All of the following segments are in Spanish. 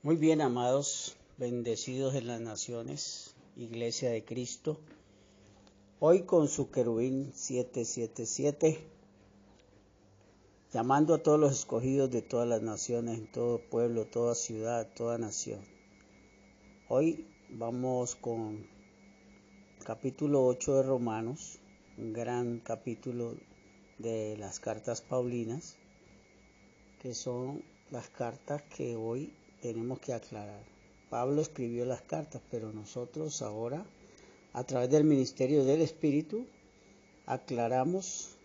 Muy bien, amados, bendecidos en las naciones, Iglesia de Cristo. Hoy con su querubín 777, llamando a todos los escogidos de todas las naciones, en todo pueblo, toda ciudad, toda nación. Hoy vamos con capítulo 8 de Romanos, un gran capítulo de las cartas paulinas, que son las cartas que hoy tenemos que aclarar. Pablo escribió las cartas, pero nosotros ahora, a través del ministerio del Espíritu, aclaramos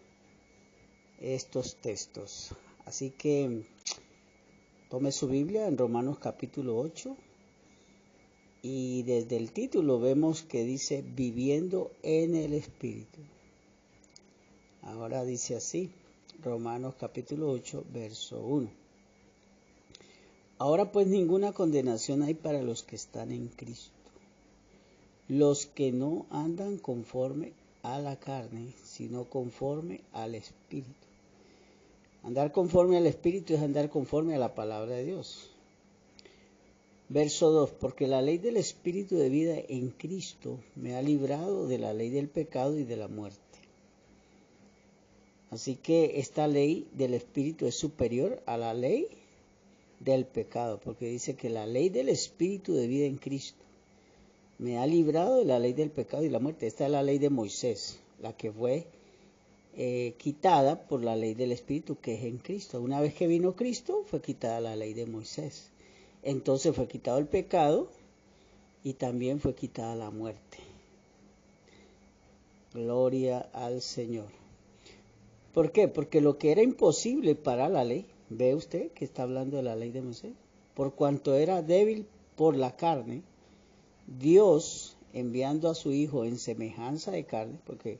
estos textos. Así que tome su Biblia en Romanos capítulo 8 y desde el título vemos que dice viviendo en el Espíritu. Ahora dice así, Romanos capítulo 8, verso 1. Ahora pues ninguna condenación hay para los que están en Cristo, los que no andan conforme a la carne, sino conforme al Espíritu. Andar conforme al Espíritu es andar conforme a la palabra de Dios. Verso 2, porque la ley del Espíritu de vida en Cristo me ha librado de la ley del pecado y de la muerte. Así que esta ley del Espíritu es superior a la ley del pecado, porque dice que la ley del Espíritu de vida en Cristo me ha librado de la ley del pecado y la muerte. Esta es la ley de Moisés, la que fue quitada por la ley del Espíritu que es en Cristo. Una vez que vino Cristo, fue quitada la ley de Moisés. Entonces fue quitado el pecado y también fue quitada la muerte. Gloria al Señor. ¿Por qué? Porque lo que era imposible para la ley, ve usted que está hablando de la ley de Moisés, por cuanto era débil por la carne, Dios enviando a su Hijo en semejanza de carne, porque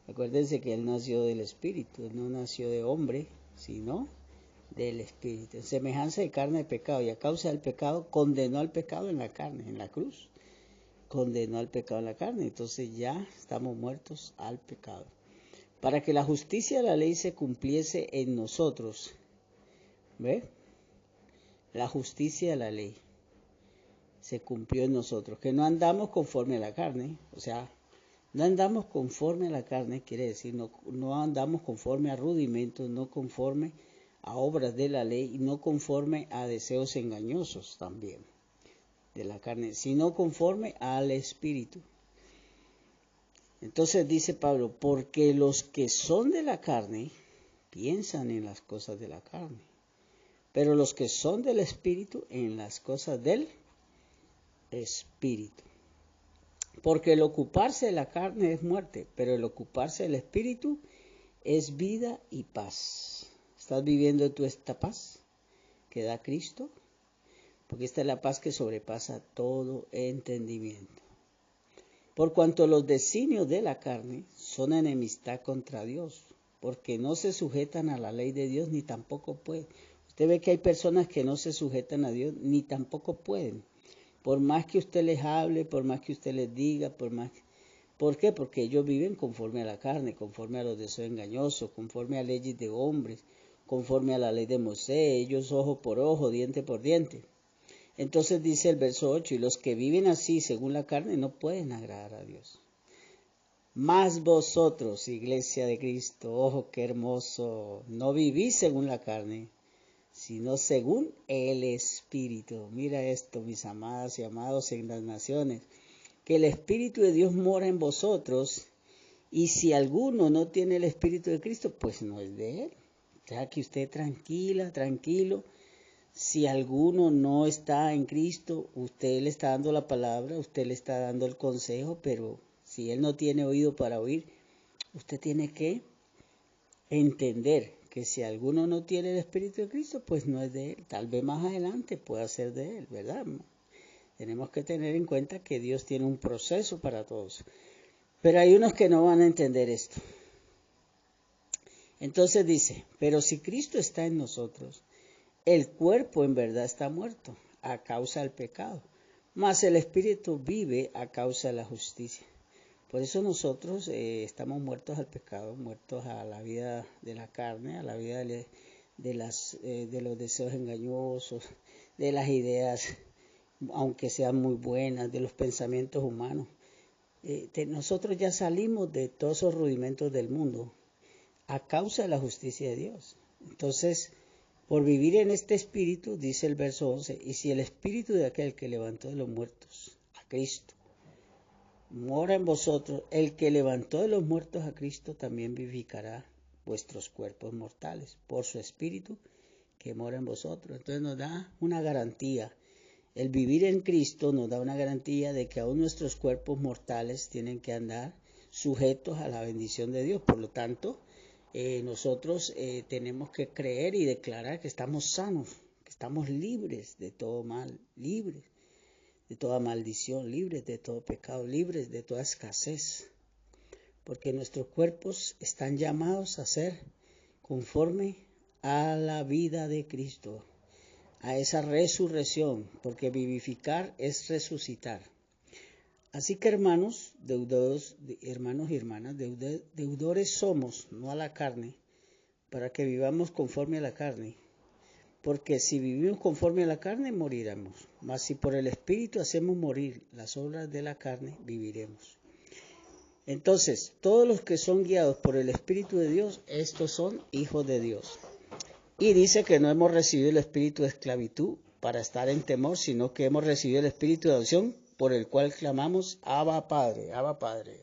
acuérdense que Él nació del Espíritu, Él no nació de hombre, sino del Espíritu, en semejanza de carne de pecado, y a causa del pecado condenó al pecado en la carne, en la cruz, condenó al pecado en la carne, entonces ya estamos muertos al pecado. Para que la justicia de la ley se cumpliese en nosotros, ¿ve? La justicia de la ley se cumplió en nosotros, que no andamos conforme a la carne, o sea, no andamos conforme a la carne, quiere decir, no andamos conforme a rudimentos, no conforme a obras de la ley, y no conforme a deseos engañosos también de la carne, sino conforme al Espíritu. Entonces dice Pablo, porque los que son de la carne piensan en las cosas de la carne, pero los que son del Espíritu en las cosas del Espíritu. Porque el ocuparse de la carne es muerte, pero el ocuparse del Espíritu es vida y paz. ¿Estás viviendo tú esta paz que da Cristo? Porque esta es la paz que sobrepasa todo entendimiento. Por cuanto los designios de la carne son enemistad contra Dios, porque no se sujetan a la ley de Dios ni tampoco pueden. Usted ve que hay personas que no se sujetan a Dios ni tampoco pueden. Por más que usted les hable, por más que usted les diga, ¿por qué? Porque ellos viven conforme a la carne, conforme a los deseos engañosos, conforme a leyes de hombres, conforme a la ley de Moisés, ellos ojo por ojo, diente por diente. Entonces dice el verso 8, y los que viven así según la carne no pueden agradar a Dios. Mas vosotros, Iglesia de Cristo, ojo qué hermoso, no vivís según la carne, sino según el Espíritu. Mira esto, mis amadas y amados en las naciones, que el Espíritu de Dios mora en vosotros, y si alguno no tiene el Espíritu de Cristo, pues no es de Él. O sea, que usted tranquilo. Si alguno no está en Cristo, usted le está dando la palabra, usted le está dando el consejo, pero si él no tiene oído para oír, usted tiene que entender que si alguno no tiene el Espíritu de Cristo, pues no es de él. Tal vez más adelante pueda ser de él, ¿verdad? Tenemos que tener en cuenta que Dios tiene un proceso para todos. Pero hay unos que no van a entender esto. Entonces dice, pero si Cristo está en nosotros, el cuerpo en verdad está muerto a causa del pecado, mas el espíritu vive a causa de la justicia. Por eso nosotros estamos muertos al pecado, muertos a la vida de la carne, a la vida de los deseos engañosos, de las ideas, aunque sean muy buenas, de los pensamientos humanos. Nosotros ya salimos de todos esos rudimentos del mundo a causa de la justicia de Dios. Entonces, por vivir en este espíritu, dice el verso 11, y si el espíritu de aquel que levantó de los muertos a Cristo mora en vosotros, el que levantó de los muertos a Cristo también vivificará vuestros cuerpos mortales por su espíritu que mora en vosotros. Entonces nos da una garantía. El vivir en Cristo nos da una garantía de que aún nuestros cuerpos mortales tienen que andar sujetos a la bendición de Dios. Por lo tanto, nosotros tenemos que creer y declarar que estamos sanos, que estamos libres de todo mal, libres de toda maldición, libres de todo pecado, libres de toda escasez. Porque nuestros cuerpos están llamados a ser conforme a la vida de Cristo, a esa resurrección, porque vivificar es resucitar. Así que hermanos, hermanos y hermanas, deudores somos, no a la carne, para que vivamos conforme a la carne. Porque si vivimos conforme a la carne, moriremos. Mas si por el Espíritu hacemos morir las obras de la carne, viviremos. Entonces, todos los que son guiados por el Espíritu de Dios, estos son hijos de Dios. Y dice que no hemos recibido el espíritu de esclavitud para estar en temor, sino que hemos recibido el espíritu de adopción por el cual clamamos, Abba Padre, Abba Padre.